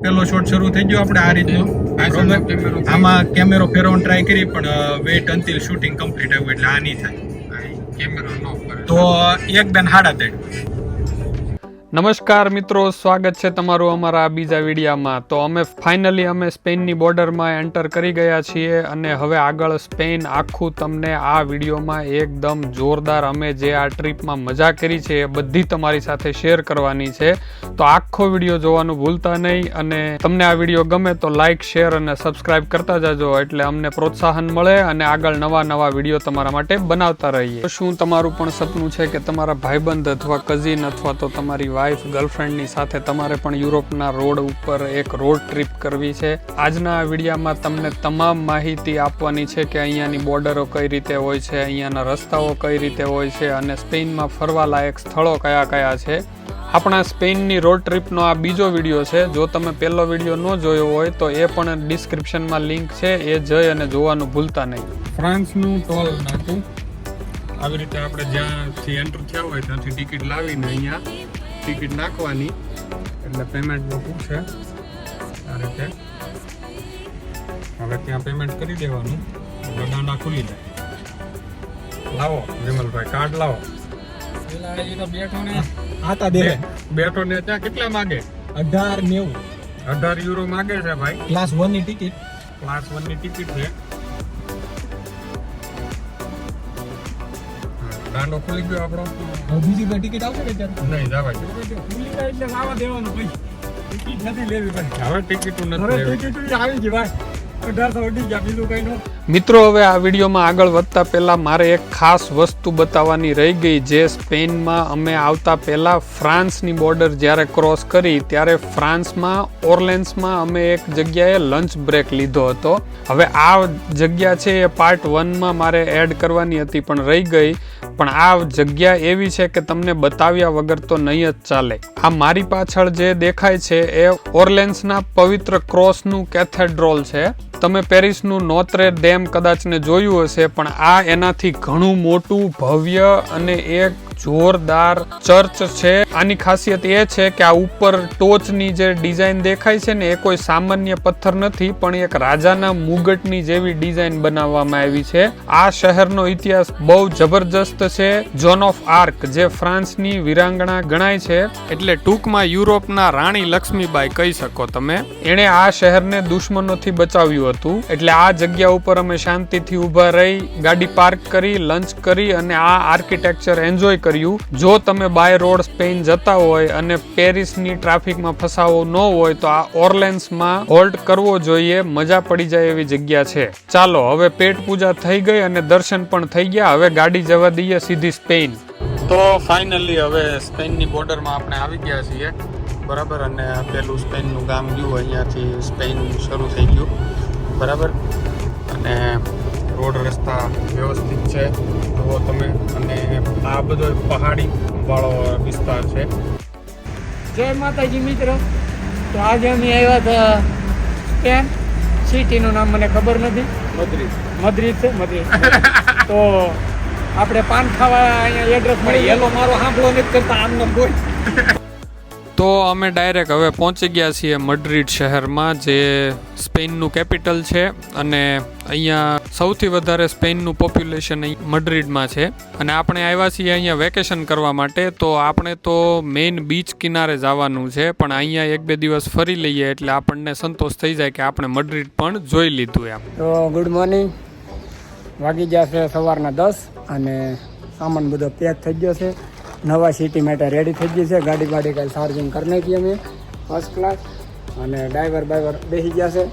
પેલો શોટ શરૂ થઈ ગયો આપણે આ રીતનો આમાં કેમેરો ફેરવવાનો ટ્રાય કરી પણ વેટ અનટિલ શૂટિંગ કમ્પ્લીટ આવ્યું એટલે આ નહીં થાય કેમેરો નો તો એક બેન 3.5. નમસ્કાર મિત્રો, સ્વાગત છે તમારું અમારા આ બીજા વિડીયામાં. તો અમે ફાઇનલી સ્પેનની બોર્ડરમાં એન્ટર કરી ગયા છીએ અને હવે આગળ સ્પેન આખું તમને આ વિડીયોમાં એકદમ જોરદાર અમે જે આ ટ્રીપમાં મજા કરી છે એ બધી તમારી સાથે શેર કરવાની છે. તો આખો વિડીયો જોવાનું ભૂલતા નહીં અને તમને આ વિડીયો ગમે તો લાઇક, શેર અને સબસ્ક્રાઇબ કરતા જાજો એટલે અમને પ્રોત્સાહન મળે અને આગળ નવા વિડીયો તમારા માટે બનાવતા રહીએ. શું તમારું પણ સપનું છે કે તમારા ભાઈબંધ અથવા કઝિન અથવા તો તમારી વાઇફ, ગર્લફ્રેન્ડની સાથે તમારે પણ યુરોપના રોડ ઉપર એક રોડ ટ્રીપ કરવી છે? આજના આ વિડીયામાં તમને તમામ માહિતી આપવાની છે કે અહીંયાની બોર્ડરો કઈ રીતે હોય છે, અહીંયાના રસ્તાઓ કઈ રીતે હોય છે અને સ્પેનમાં ફરવાલાયક સ્થળો કયા કયા છે. આપણા સ્પેનની રોડ ટ્રીપનો આ બીજો વિડીયો છે. જો તમે પહેલો વિડીયો ન જોયો હોય તો એ પણ ડિસ્ક્રિપ્શનમાં લિંક છે, એ જઈ અને જોવાનું ભૂલતા નહીં. ફ્રાન્સનું ટોલ નાકું આવી રીતે આપણે જ્યાંથી એન્ટર થયા હોય ત્યાંથી ટિકિટ લાવીને અહીંયા ટિકિટ નાખવાની એટલે પેમેન્ટનું પૂછે આ રીતે. હવે ત્યાં પેમેન્ટ કરી દેવાનું એટલે દાંડા ખુલી જાય. લાવો વિમલભાઈ, કાર્ડ લાવો. બેઠો ને ત્યાં કેટલા માગે? 18.90 યુરો માગે છે ભાઈ. ક્લાસ 1 ની ટિકિટ. ક્લાસ 1 ની ટિકિટ છે. દાંડો ખુલી ગયો આપણો. બીજી કોઈ ટિકિટ આવશે કે ત્યારે? નહીં જવા દો. ખુલી જાય એટલે આવવા દેવાનું ભાઈ. ટિકિટ નથી લેવી ભાઈ. હવે ટિકિટ નથી લેવી. ટિકિટ આવી ગઈ ભાઈ. 1800 ઉડી ગયા, બીજું કઈ નો. મિત્રો, હવે આ વિડીયોમાં આગળ વધતા પહેલા મારે એક ખાસ વસ્તુ બતાવવાની રહી ગઈ. જે સ્પેનમાં અમે આવતા પહેલા ફ્રાન્સની બોર્ડર જ્યારે ક્રોસ કરી ત્યારે ફ્રાન્સમાં ઓર્લેન્સમાં અમે એક જગ્યાએ લંચ બ્રેક લીધો હતો. હવે આ જગ્યા છે એ પાર્ટ 1માં મારે એડ કરવાની હતી પણ રહી ગઈ. પણ આ જગ્યા એવી છે કે તમને બતાવ્યા વગર તો નહીં જ ચાલે. આ મારી પાછળ જે દેખાય છે એ ઓર્લેન્સના પવિત્ર ક્રોસનું કેથેડ્રોલ છે. તમે પેરિસનું નોત્રે ડેમ કદાચ ને જોયું હશે, પણ આ એનાથી ઘણું મોટું, ભવ્ય અને એક જોરદાર ચર્ચ છે. આની ખાસિયત એ છે કે આ ઉપર ટોચની જે ડિઝાઇન દેખાય છે ને એ કોઈ સામાન્ય પથ્થર નથી, પણ એક રાજાના મુગટની જેવી ડિઝાઇન બનાવવામાં આવી છે. આ શહેરનો ઇતિહાસ બહુ જબરજસ્ત છે. જોન ઓફ આર્ક જે ફ્રાન્સની વીરાંગણા ગણાય છે, એટલે ટૂંકમાં યુરોપના રાણી લક્ષ્મીબાઈ કહી શકો તમે. એણે આ શહેરને દુશ્મનોથી બચાવ્યું હતું. એટલે આ જગ્યા ઉપર અમે શાંતિથી ઊભા રહી, ગાડી પાર્ક કરી, લંચ કરી અને આ આર્કિટેક્ચર એન્જોય કર્યું. જો તમે બાય રોડ સ્પેન જતા હોય અને પેરિસની ટ્રાફિકમાં ફસાવો ન હોય તો આ ઓર્લેન્સમાં હોલ્ટ કરવો જોઈએ. મજા પડી જાય એવી જગ્યા છે. ચાલો, હવે પેટ પૂજા થઈ ગઈ અને દર્શન પણ થઈ ગયા. હવે ગાડી જવા દઈએ સીધી સ્પેન. તો ફાઇનલી હવે સ્પેનની બોર્ડરમાં આપણે આવી ગયા છીએ, બરાબર. અને પેલું સ્પેનનું ગામ ગયું, અહીંયાથી સ્પેન શરૂ થઈ ગયું, બરાબર. અને રોડ રસ્તા વ્યવસ્થિત છે જુઓ તમે. અને આ બધો પહાડી વાળો વિસ્તાર છે. જય માતાજી મિત્રો. તો આજે અમે આવ્યા હતા સ્પેન. સિટીનું નામ મને ખબર નથી. મદ્રિદ છે. તો આપણે પાન ખાવા અહીંયા એડ્રેસ મળી. એલો મારો સાંભળો નથી કરતા આમ નામ બોલ. તો અમે ડાયરેક્ટ હવે પહોંચી ગયા છીએ મડ્રિડ શહેરમાં, જે સ્પેનનું કેપિટલ છે. અને અહીંયા સૌથી વધારે સ્પેનનું પોપ્યુલેશન મડ્રિડમાં છે. અને આપણે આવ્યા છીએ અહીંયા વેકેશન કરવા માટે. તો આપણે તો મેઇન બીચ કિનારે જવાનું છે, પણ અહીંયા 1-2 દિવસ ફરી લઈએ એટલે આપણને સંતોષ થઈ જાય કે આપણે મડ્રિડ પણ જોઈ લીધું એમ. તો ગુડ મોર્નિંગ. વાગી ગયા છે સવારના 10 અને સામાન બધો પેક થઈ ગયો છે. નવા સિટી માટે રેડી થઈ ગઈ છે. ગાડી કાંઈ ચાર્જિંગ કરી નાખી અમે ફર્સ્ટ ક્લાસ. અને ડ્રાઈવર બેસી ગયા છે,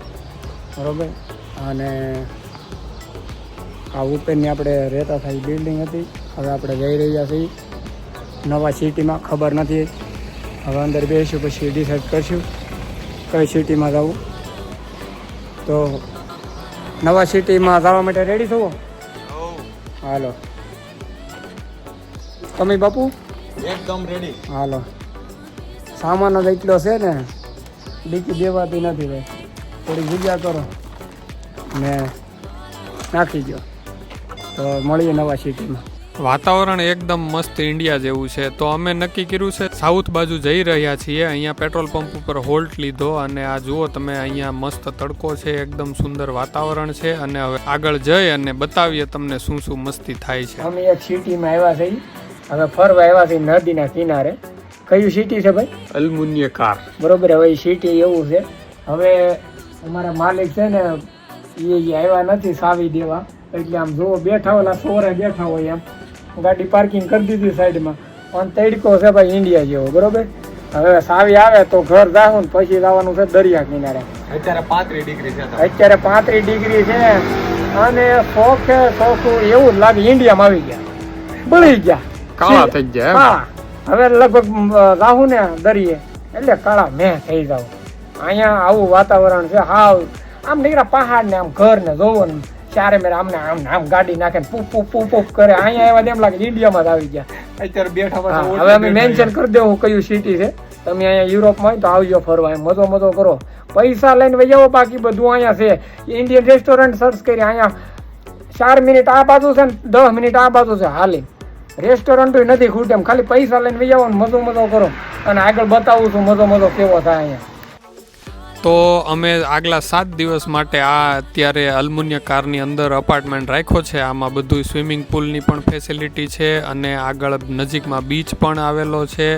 બરાબર. અને આ ઉપરની આપણે રહેતા થાય બિલ્ડિંગ હતી. હવે આપણે જઈ રહ્યા છીએ નવા સિટીમાં. ખબર નથી, હવે અંદર બેસીશું પછી ડિસાઈડ કરશું કઈ સિટીમાં જવું. તો નવા સિટીમાં જવા માટે રેડી થવો? હાલો તમે બાપુ? એકદમ રેડી. હાલો. સામાન જ એટલો છે ને, ડીકી દેવાતી નથી ભાઈ. થોડી જગ્યા કરો ને નાખી દો. તો મળીએ નવા સિટીમાં. વાતાવરણ એકદમ મસ્ત ઇન્ડિયા જેવું છે. તો અમે નક્કી કર્યું છે સાઉથ બાજુ જઈ રહ્યા છીએ. અહીંયા પેટ્રોલ પંપ ઉપર હોલ્ટ લીધો અને આ જુઓ તમે, અહીંયા મસ્ત તડકો છે, એકદમ સુંદર વાતાવરણ છે. અને હવે આગળ જઈ અને બતાવીએ તમને શું શું મસ્તી થાય છે. અમે એક સિટીમાં આવ્યા છીએ, હવે ફરવા આવ્યા છીએ નદીના કિનારે. કયું સિટી છે ભાઈ? અલ્મુનિયા કાર. બરોબર. હવે એ સિટી એવું છે, હવે અમારા માલિક છે ને એ આવ્યા નથી સાવી દેવા, એટલે આમ જુઓ બેઠા ઓલા સોરે બેઠા હોય એમ, ગાડી પાર્કિંગ કરી દીધી સાઈડમાં. પણ તડકો છે ભાઈ ઇન્ડિયા જેવો. બરોબર. હવે સાવી આવે તો ઘર જાઉં ને પછી જવાનું છે દરિયા કિનારે. અત્યારે 35 ડિગ્રી છે. અત્યારે 35 ડિગ્રી છે અને ચોખ્ખું એવું જ લાગે ઇન્ડિયામાં આવી ગયા, બળી ગયા, કાળા થઈ ગયા. હા, હવે લગભગ જાઉં ને દરિયે એટલે કાળા મેં થઈ જાવ. અહીંયા આવું વાતાવરણ છે. હાવ આમ નીકળ્યા પહાડ ને આમ ઘર ને જોવો ને ચારે મેરે આમને આમ ગાડી નાખે ને પૂપ પૂપ પૂપ પૂપ કરે. અહીંયા એવા એમ લાગે ઇન્ડિયામાં જ આવી ગયા. અત્યારે બેઠા. હવે અમે મેન્શન કરી દેવું કયું સિટી છે. તમે અહીંયા યુરોપમાં હોય તો આવજો ફરવા, એમ મજો કરો, પૈસા લઈને વહી આવો. બાકી બધું અહીંયા છે. ઇન્ડિયન રેસ્ટોરન્ટ સર્ચ કરી, અહીંયા 4 મિનિટ આ બાજુ છે ને 10 મિનિટ આ બાજુ છે હાલી. રેસ્ટોરન્ટ નથી ખૂટે એમ, ખાલી પૈસા લઈને વહી આવો ને મજો કરો. અને આગળ બતાવું છું મજો કેવો થાય અહીંયા. તો અમે આગલા 7 દિવસ માટે આ અત્યારે અલ્મુનિયા કારની અંદર અપાર્ટમેન્ટ રાખ્યો છે. આમાં બધું સ્વિમિંગ પુલની પણ ફેસિલિટી છે અને આગળ નજીકમાં બીચ પણ આવેલો છે.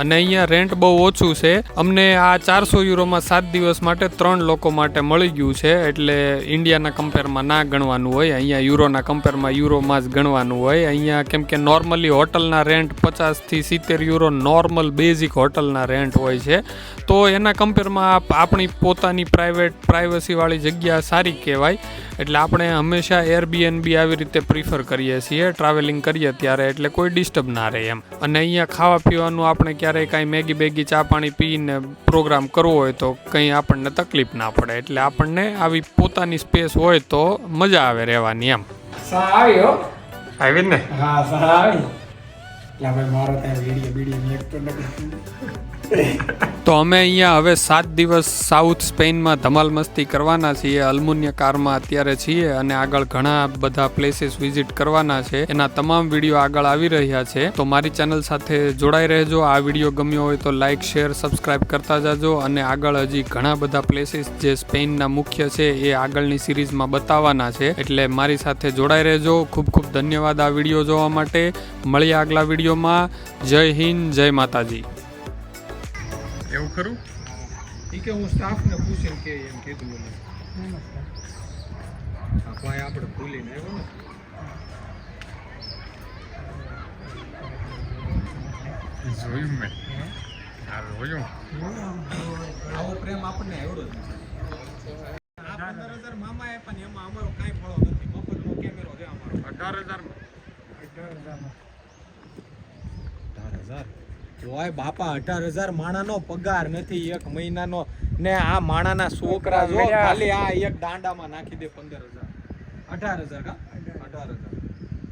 અને અહીંયા રેન્ટ બહુ ઓછું છે. અમને આ 400 યુરોમાં 7 દિવસ માટે 3 લોકો માટે મળી ગયું છે. એટલે ઇન્ડિયાના કમ્પેરમાં ના ગણવાનું હોય, અહીંયા યુરોના કમ્પેરમાં યુરોમાં જ ગણવાનું હોય. અહીંયા કેમ કે નોર્મલી હોટલના રેન્ટ 50 થી 70 યુરો નોર્મલ બેઝિક હોટલના રેન્ટ હોય છે. તો એના કમ્પેરમાં આપણી પોતાની પ્રાઇવસીવાળી જગ્યા સારી કહેવાય. એટલે આપણે હંમેશા એરબીએનબી આવી રીતે પ્રિફર કરીએ છીએ ટ્રાવેલિંગ કરીએ ત્યારે, એટલે કોઈ ડિસ્ટર્બ ના રહે એમ. અને અહીંયા ખાવા પીવાનું આપણે ક્યારેય કાંઈ મેગી બેગી ચા પાણી પીને પ્રોગ્રામ કરવો હોય તો કંઈ આપણને તકલીફ ના પડે. એટલે આપણને આવી પોતાની સ્પેસ હોય તો મજા આવે રહેવાની એમ. આવી ને? હા, સારી. મારો ત્યાં વિડીયો તો અમે અહીંયા હવે 7 દિવસ સાઉથ સ્પેનમાં ધમાલ મસ્તી કરવાના છીએ. અલ્મુનિયા કારમાં અત્યારે છીએ અને આગળ ઘણા બધા પ્લેસીસ વિઝિટ કરવાના છે. એના તમામ વિડીયો આગળ આવી રહ્યા છે. તો મારી ચેનલ સાથે જોડાઈ રહેજો. આ વિડીયો ગમ્યો હોય તો લાઇક શેર સબસ્ક્રાઇબ કરતા જાજો. અને આગળ હજી ઘણા બધા પ્લેસીસ જે સ્પેનના મુખ્ય છે એ આગળની સિરીઝમાં બતાવવાના છે. એટલે મારી સાથે જોડાઈ રહેજો. ખૂબ ખૂબ ધન્યવાદ આ વિડીયો જોવા માટે. મળીએ આગલા વિડીયોમાં. જય હિન્દ, જય માતાજી. એવું ખરું કે હું સ્ટાફને પૂછીને કે એમ કીધું મને ભાઈ આપણે ભૂલીને આવ્યો ને જોયું મેં જોયું આવો પ્રેમ આપણને એવડો જ નથી. 15,000 મામા પણ એમાં અમારો કાંઈ ફળો નથી. મફતનો કેમેરો છે અમારો 18,000 જોય બાપા 18,000 માણાનો પગાર નથી એક મહિનાનો. ને આ માણાના છોકરા જો ખાલી આ એક દાંડામાં નાખી દે 15,000 18,000 કા 18,000